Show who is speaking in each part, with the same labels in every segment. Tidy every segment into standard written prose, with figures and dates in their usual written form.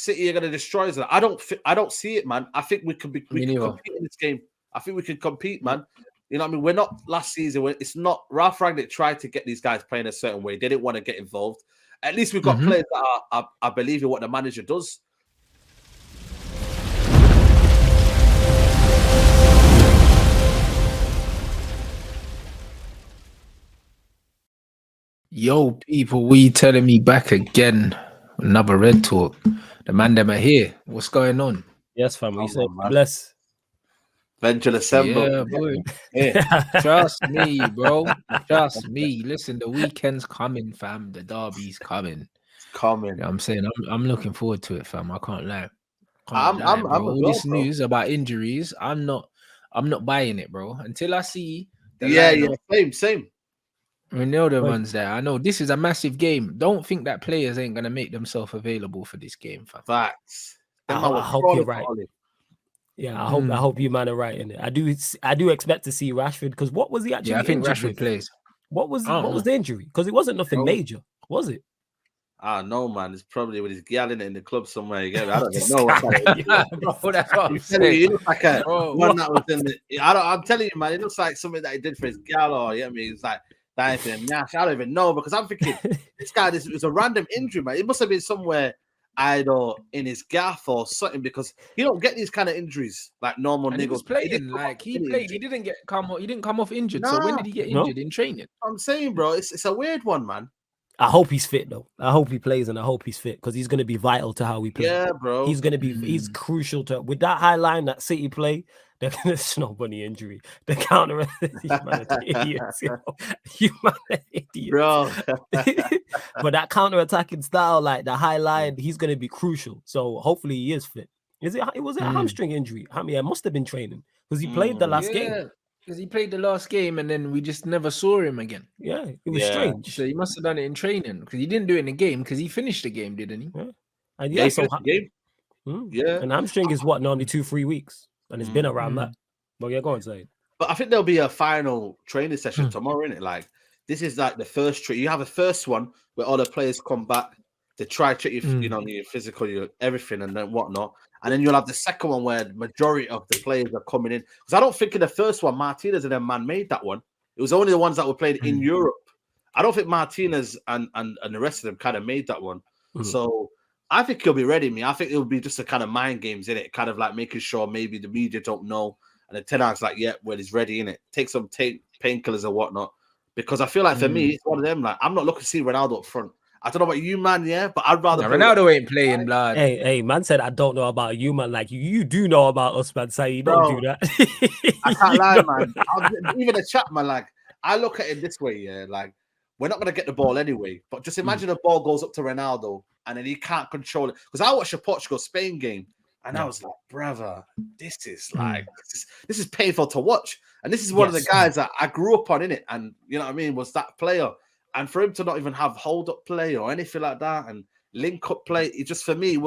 Speaker 1: City are going to destroy us. I don't see it, man. I think we can compete in this game. I think we can compete, man. You know what I mean? We're not last season. It's not Ralph Rangnick tried to get these guys playing a certain way. They didn't want to get involved. At least we've got players that are believing what the manager does.
Speaker 2: Yo, people, what you telling me back again? Another Red Talk. The man them are here. What's going on?
Speaker 3: Yes, fam. We say bless.
Speaker 1: Venture assemble.
Speaker 2: Yeah, boy. Yeah. Trust me, bro. Trust me. Listen, the weekend's coming, fam. The derby's coming.
Speaker 1: It's coming.
Speaker 2: You know what I'm saying? I'm looking forward to it, fam. I can't lie. All this news about injuries, I'm not buying it, bro. Until I see
Speaker 1: same.
Speaker 2: We know the ones there. I know this is a massive game. Don't think that players ain't gonna make themselves available for this game, fam.
Speaker 1: Facts.
Speaker 3: I hope you're right. Yeah, I hope you man are right in it. I do expect to see Rashford, because what was he actually?
Speaker 2: Yeah, I think Rashford plays.
Speaker 3: What was the injury? Because it wasn't nothing major, was it?
Speaker 1: I know, man. It's probably with his gal in the club somewhere. Again, I don't know what
Speaker 2: bro, that's what I'm saying.
Speaker 1: He looks like a one that was in the. I'm telling you, man. It looks like something that he did for his gal, or you know what I mean? It's like. I don't even know, because I'm thinking this guy, this was a random injury, man. It must have been somewhere either in his gaff or something, because you don't get these kind of injuries like normal niggas.
Speaker 2: He was playing, he played. He didn't come off injured. So when did he get injured? In training?
Speaker 1: I'm saying, bro, it's a weird one, man.
Speaker 3: I hope he's fit though. I hope he plays, and I hope he's fit, because he's going to be vital to how we play.
Speaker 1: Yeah, bro.
Speaker 3: He's going to be. He's crucial to with that high line that City play. They're going to snowbunny injury. The counter, idiots, you man, idiots,
Speaker 1: bro.
Speaker 3: But that counter-attacking style, like the high line, he's going to be crucial. So hopefully he is fit. It was a hamstring injury. I mean, it must have been training, because he played the last game.
Speaker 2: Because he played the last game, and then we just never saw him again.
Speaker 3: Yeah, it was strange.
Speaker 2: So he must have done it in training, because he didn't do it in the game, because he finished the game, didn't he?
Speaker 3: Yeah, and he finished the game.
Speaker 1: Yeah,
Speaker 3: and hamstring is what, normally 2-3 weeks. And it's been around that. But yeah, go on, say it.
Speaker 1: But I think there'll be a final training session tomorrow, isn't it? Like, this is like the first training. You have a first one where all the players come back to try check your, your physical, your everything, and then whatnot. And then you'll have the second one where the majority of the players are coming in. Because I don't think in the first one, Martinez and them man made that one. It was only the ones that were played in Europe. I don't think Martinez and the rest of them kind of made that one. So I think he'll be ready, me. I think it'll be just a kind of mind games, in it, kind of like making sure maybe the media don't know, and the Ten Hag's like, yeah, well, he's ready, in it. Take some painkillers or whatnot, because I feel like for me, it's one of them. Like, I'm not looking to see Ronaldo up front. I don't know about you, man, but I'd rather.
Speaker 2: Ronaldo ain't playing, blood.
Speaker 3: Hey, man said I don't know about you, man. Like you do know about us, man. Say you don't do that.
Speaker 1: I can't lie, man. Even a chat, man. Like, I look at it this way, like, we're not going to get the ball anyway, but just imagine the ball goes up to Ronaldo and then he can't control it. Because I watched the Portugal-Spain game and I was like, brother, this is like, this is painful to watch. And this is one of the guys that I grew up on, in it. And you know what I mean? Was that player. And for him to not even have hold-up play or anything like that and link-up play, it just, for me,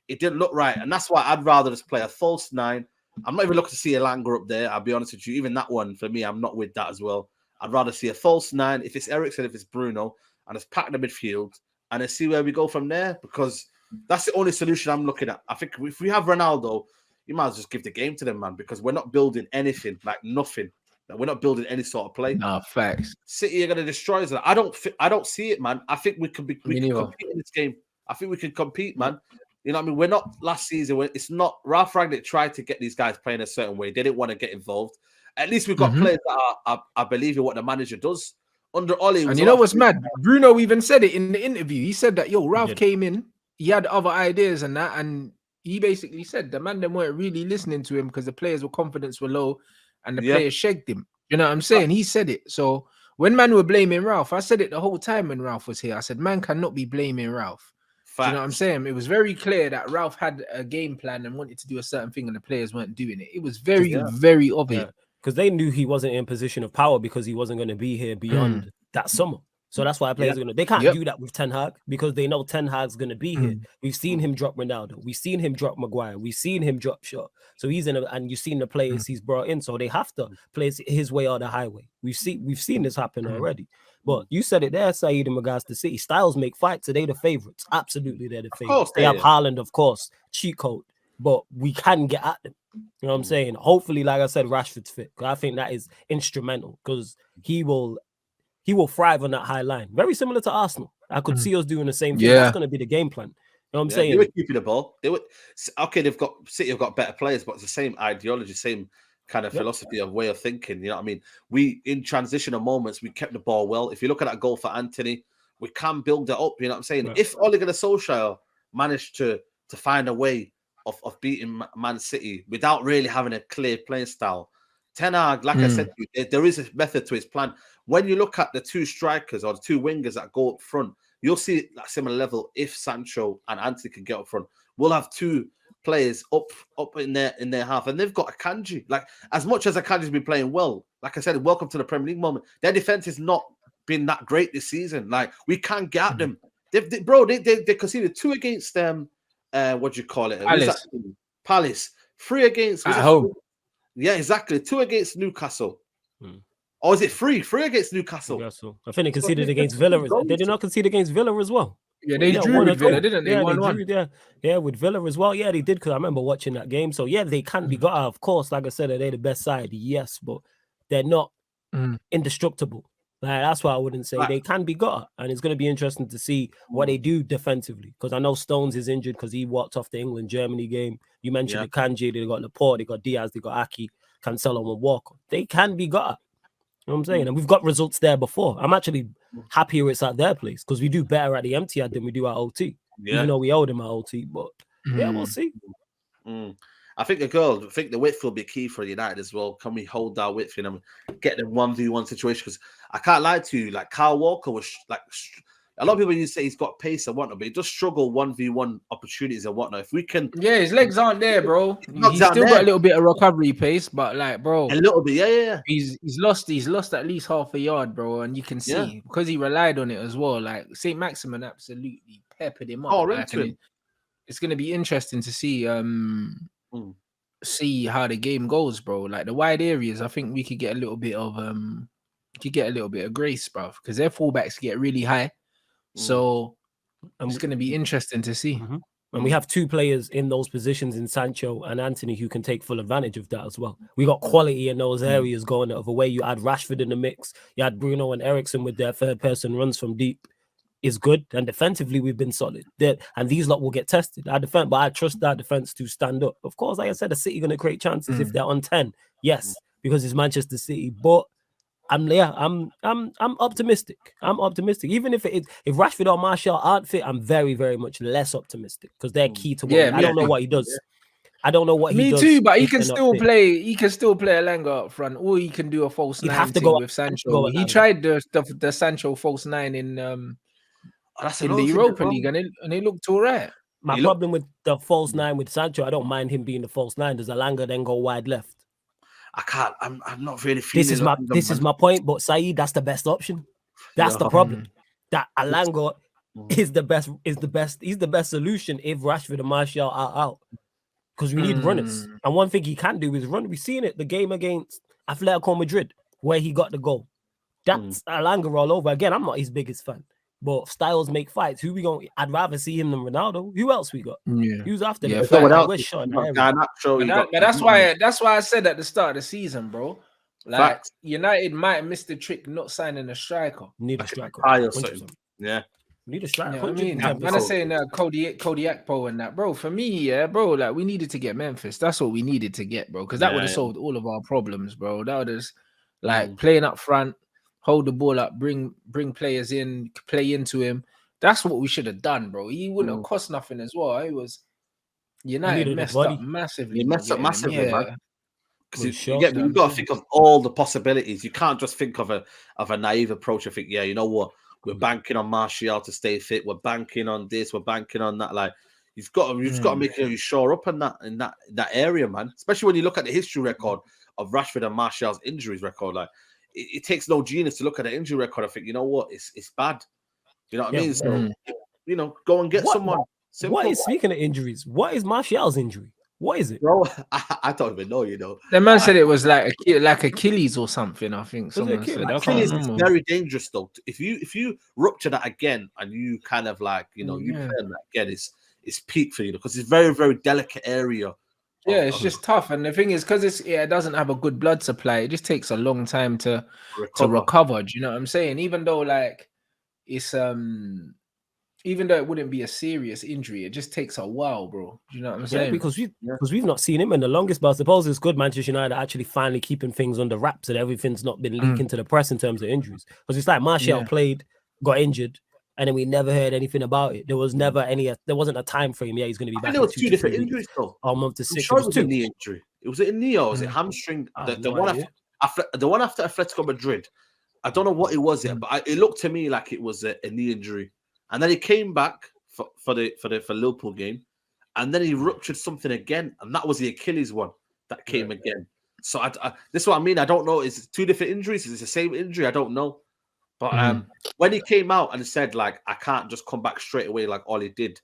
Speaker 1: it didn't look right. And that's why I'd rather just play a false 9. I'm not even looking to see Elanga up there. I'll be honest with you. Even that one, for me, I'm not with that as well. I'd rather see a false 9, if it's Eriksen, if it's Bruno, and just pack the midfield and then see where we go from there, because that's the only solution I'm looking at. I think if we have Ronaldo, you might as well just give the game to them, man, because we're not building anything, like nothing. We're not building any sort of play.
Speaker 2: No, facts.
Speaker 1: City are going to destroy us. I don't see it, man. I think we can compete in this game. I think we can compete, man. You know what I mean? We're not last season. It's not. Ralph Rangnick tried to get these guys playing a certain way. They didn't want to get involved. At least we've got players that are believing what the manager does. Under Ollie,
Speaker 2: and you know what's mad? Bruno even said it in the interview. He said that, Ralph came in, he had other ideas and that, and he basically said the man them weren't really listening to him because the players' confidence were low and the players shagged him. You know what I'm saying? He said it. So when man were blaming Ralph, I said it the whole time when Ralph was here. I said, man cannot be blaming Ralph. You know what I'm saying? It was very clear that Ralph had a game plan and wanted to do a certain thing and the players weren't doing it. It was very, very obvious.
Speaker 3: Because they knew he wasn't in position of power because he wasn't going to be here beyond that summer. So that's why players are going to... They can't do that with Ten Hag because they know Ten Hag's going to be here. We've seen him drop Ronaldo. We've seen him drop Maguire. We've seen him drop Shaw. So he's in and you've seen the players he's brought in. So they have to play his way or the highway. We've seen this happen already. But you said it there, Saeed, in regards to City. Styles make fights, so they the favourites. Absolutely, they're the favourites. They have Haaland, of course, cheat code, but we can get at them. You know what I'm saying? Hopefully, like I said, Rashford's fit. I think that is instrumental because he will thrive on that high line. Very similar to Arsenal. I could see us doing the same thing. That's going to be the game plan. You know what I'm saying?
Speaker 1: They were keeping the ball. City have got better players, but it's the same ideology, same kind of philosophy of way of thinking. You know what I mean? We, in transitional moments, we kept the ball well. If you look at that goal for Anthony, we can build it up. You know what I'm saying? If Ole Gunnar Solskjaer managed to find a way of beating Man City without really having a clear playing style, Ten Hag, like I said, there is a method to his plan. When you look at the two strikers or the two wingers that go up front, you'll see that similar level. If Sancho and Anthony can get up front, we'll have two players up in their half, and they've got Akanji. Like, as much as Akanji's been playing well, like I said, welcome to the Premier League moment. Their defense has not been that great this season. Like, we can't get at them. They conceded 2 against them. What do you call it? Palace. 3 against
Speaker 2: at home.
Speaker 1: Yeah, exactly. 2 against Newcastle. Or is it 3? 3 against Newcastle.
Speaker 3: I think they conceded against Villa. They did not concede against Villa as well.
Speaker 2: Yeah, they drew with Villa, didn't they? 1-1.
Speaker 3: Yeah, with Villa as well. Yeah, they did, because I remember watching that game. So, yeah, they can be got out. Of course, like I said, they're the best side. Yes, but they're not indestructible. Like, that's why I wouldn't say they can be got. And it's going to be interesting to see what they do defensively. Because I know Stones is injured because he walked off the England-Germany game. You mentioned the Kanji, they got Laporte, they got Diaz, they got Aki, Cancelo and Walker. They can be got. You know what I'm saying? And we've got results there before. I'm actually happier it's at their place because we do better at the Etihad than we do at OT. Even though we owe them at OT. But yeah, we'll see.
Speaker 1: I think the width will be key for United as well. Can we hold our width, get them 1v1 situation? Because I can't lie to you, like Kyle Walker was like, a lot of people used to say he's got pace and whatnot, but he does struggle 1v1 opportunities and whatnot. If we can,
Speaker 2: his legs aren't there, bro. He's still got a little bit of recovery pace, but like, bro,
Speaker 1: a little bit, yeah.
Speaker 2: He's lost at least half a yard, bro, and you can see because he relied on it as well. Like Saint Maximin absolutely peppered him up. It's gonna be interesting to see see how the game goes, bro. Like the wide areas, I think we could get a little bit of grace, bro, because their fullbacks get really high. So it's going to be interesting to see.
Speaker 3: And we have 2 players in those positions in Sancho and Anthony who can take full advantage of that as well. We got quality in those areas going the other way. You add Rashford in the mix. You had Bruno and Eriksen with their third person runs from deep. Is good. And defensively, we've been solid. And these lot will get tested. But I trust our defense to stand up. Of course, like I said, the City going to create chances if they're on 10. Yes, because it's Manchester City. But I'm optimistic. I'm optimistic. Even if Rashford or Martial aren't fit, I'm very, very much less optimistic because they're key to what I don't know what he does. I don't know what he does.
Speaker 2: Me too, but he can still play. He can still play Elanga up front, or he can do a false 9
Speaker 3: have to go
Speaker 2: with Sancho. He tried the Sancho false 9 in the Europa League, and it looked all right.
Speaker 3: My problem with the false 9 with Sancho, I don't mind him being the false 9. Does Elanga then go wide left?
Speaker 1: I can't. I'm not really feeling.
Speaker 3: This is my point. But Saeed, that's the best option. That's the problem. That Elanga is the best. He's the best solution if Rashford and Martial are out. Because we need runners. And one thing he can do is run. We've seen it. The game against Atletico Madrid where he got the goal. That's Elanga all over. Again, I'm not his biggest fan. But styles make fights. Who we going? I'd rather see him than Ronaldo. Who else we got? Who's after him?
Speaker 2: That's why I said at the start of the season, bro. Like United might have missed the trick not signing a striker.
Speaker 3: Need a striker. Need a striker.
Speaker 2: I mean, I'm saying Cody Akpo and that, bro. For me, bro, like we needed to get Memphis. That's what we needed to get, bro, because that would have solved all of our problems, bro. That would have like playing up front. Hold the ball up, bring players in, play into him. That's what we should have done, bro. He wouldn't have cost nothing as well. It was United messed up massively.
Speaker 1: He messed up massively, man. Because you've got to think of all the possibilities. You can't just think of a naive approach. I think, you know what? We're banking on Martial to stay fit. We're banking on this. We're banking on that. Like you've got to make sure you shore up in that area, man. Especially when you look at the history record of Rashford and Martial's injuries record, like. It takes no genius to look at an injury record. I think, you know what, it's bad. You know what I mean? So, go and get someone.
Speaker 3: What is, speaking of injuries, what is Martial's injury? What is it?
Speaker 1: Bro, I don't even know, you know.
Speaker 2: The man said it was like Achilles or something. I think someone said. I can't
Speaker 1: Achilles is
Speaker 2: remember.
Speaker 1: very dangerous though. If you rupture that again and you kind of like, you know, you play on that again, it's peak for you because it's very, very delicate area.
Speaker 2: Yeah, it's just tough. And the thing is, because it doesn't have a good blood supply, it just takes a long time to recover. Do you know what I'm saying? Even though like it's even though it wouldn't be a serious injury, it just takes a while, bro. Do you know what I'm saying?
Speaker 3: Because we've not seen him in the longest, but I suppose it's good Manchester United actually finally keeping things under wraps and everything's not been leaking to the press in terms of injuries. Because it's like Martial played, got injured, and then we never heard anything about it. There was never there wasn't a time frame. Yeah, he's going to be back.
Speaker 1: There was 2 different injuries though.
Speaker 3: A month to 6.
Speaker 1: Sure it was a knee injury. It was a knee or was it hamstring? The one after Atletico Madrid. I don't know what it was yet, but it looked to me like it was a knee injury. And then he came back for Liverpool game, and then he ruptured something again, and that was the Achilles one that came again. So this is what I mean. I don't know. Is it 2 different injuries? Is it the same injury? I don't know. But when he came out and said like I can't just come back straight away like all he did,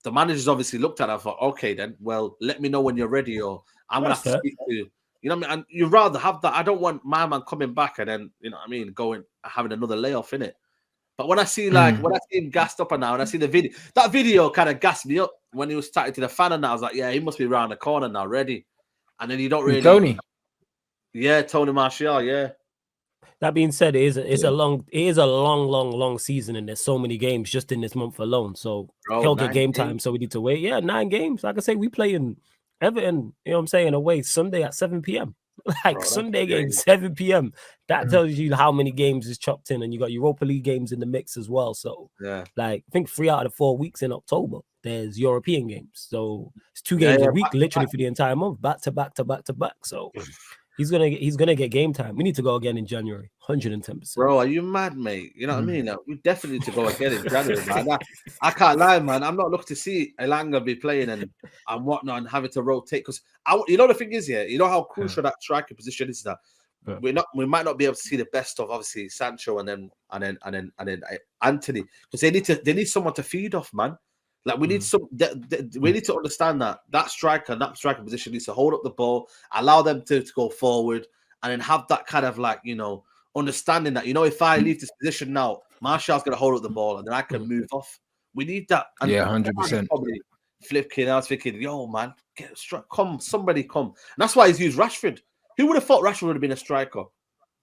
Speaker 1: the managers obviously looked at it and thought, okay, then well let me know when you're ready, or I'm gonna have to speak to you. You know what I mean? And you'd rather have that. I don't want my man coming back and then you know what I mean going having another layoff in it. But when I see when I see him gassed up and now, and I see the video, that video kind of gassed me up when he was starting to the fan, and I was like, yeah, he must be around the corner now, ready. And then you don't really
Speaker 2: Tony
Speaker 1: Martial, yeah.
Speaker 3: That being said, it is a long season, and there's so many games just in this month alone. So he'll get game time. So we need to wait. Yeah, 9 games. Like I say, we play in Everton. You know what I'm saying? Away Sunday at 7 p.m. Like Sunday game 7 p.m. That tells you how many games is chopped in, and you got Europa League games in the mix as well. So like I think 3 out of the 4 weeks in October there's European games. So it's 2 games a week, literally for the entire month, back to back. So he's gonna get game time. We need to go again in January, 110%.
Speaker 1: Bro, are you mad, mate? You know what I mean? We definitely need to go again in January, man. I can't lie, man. I'm not looking to see Elanga be playing and whatnot and having to rotate because you know the thing is, you know how crucial that striker position is. That we might not be able to see the best of obviously Sancho and then Anthony because they need someone to feed off, man. Like we need we need to understand that striker position needs to hold up the ball, allow them to go forward, and then have that kind of like understanding that if I leave this position now, Martial's gonna hold up the ball and then I can move off. We need that. And
Speaker 2: 100%.
Speaker 1: Probably flipping. I was thinking, yo, man, somebody come. And that's why he's used Rashford. Who would have thought Rashford would have been a striker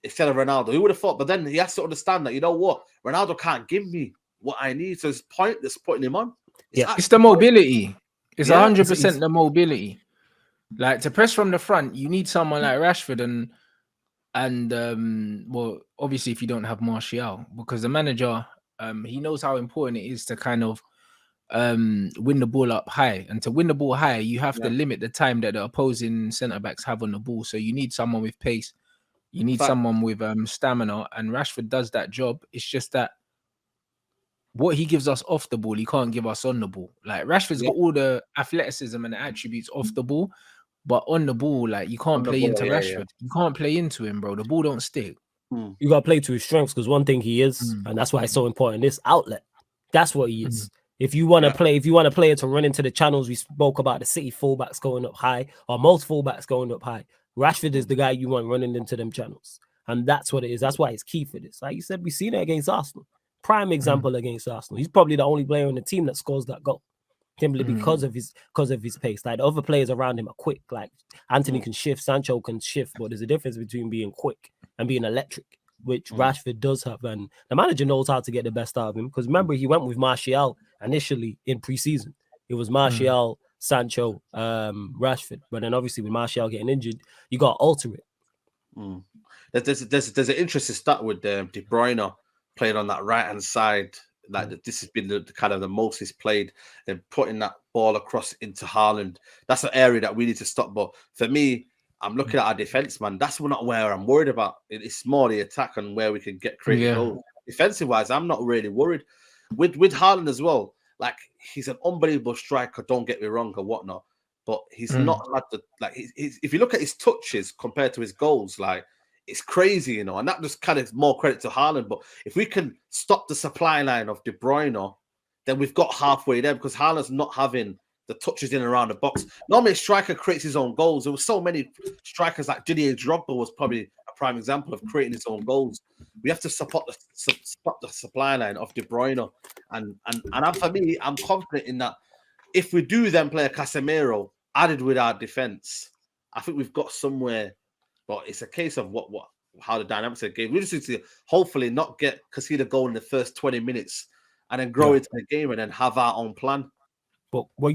Speaker 1: instead of Ronaldo? Who would have thought? But then he has to understand that you know what, Ronaldo can't give me what I need, so it's pointless putting him on.
Speaker 2: It's the mobility. It's 100% the mobility. Like to press from the front, you need someone like Rashford and well, obviously if you don't have Martial, because the manager he knows how important it is to kind of win the ball up high, and to win the ball high, you have to limit the time that the opposing centre backs have on the ball. So you need someone with pace, you need someone with stamina, and Rashford does that job. It's just that what he gives us off the ball, he can't give us on the ball. Like Rashford's got all the athleticism and the attributes off the ball, but on the ball, like you can't play into Rashford. You can't play into him, bro. The ball don't stick.
Speaker 3: You gotta play to his strengths because one thing he is, and that's why it's so important. This outlet, that's what he is. If you want to play, it to run into the channels, we spoke about the City fullbacks going up high, or most fullbacks going up high. Rashford is the guy you want running into them channels, and that's what it is. That's why it's key for this. Like you said, we've seen it against Arsenal. Prime example against Arsenal. He's probably the only player in the team that scores that goal, simply because of his pace. Like the other players around him are quick. Like Anthony can shift, Sancho can shift, but there's a difference between being quick and being electric, which Rashford does have. And the manager knows how to get the best out of him. Because remember, he went with Martial initially in pre-season. It was Martial, Sancho, Rashford. But then obviously with Martial getting injured, you got to alter it.
Speaker 1: There's an interesting stat with De Bruyne playing on that right-hand side. Like this has been the kind of the most he's played, and putting that ball across into Haaland. That's an area that we need to stop. But for me, I'm looking at our defense, man. That's not where I'm worried about. It's more the attack and where we can get creative goals. Defensive wise, I'm not really worried. With Haaland as well, like he's an unbelievable striker. Don't get me wrong or whatnot, but he's not had the if you look at his touches compared to his goals, like it's crazy, and that just kind of more credit to Haaland. But if we can stop the supply line of De Bruyne, then we've got halfway there because Haaland's not having the touches in and around the box. Normally, a striker creates his own goals. There were so many strikers like Didier Drogba was probably a prime example of creating his own goals. We have to support the supply line of De Bruyne, and for me, I'm confident in that. If we do then play a Casemiro added with our defense, I think we've got somewhere. But it's a case of how the dynamics of the game. We just need to hopefully not concede a goal in the first 20 minutes and then grow into the game and then have our own plan.
Speaker 3: But what you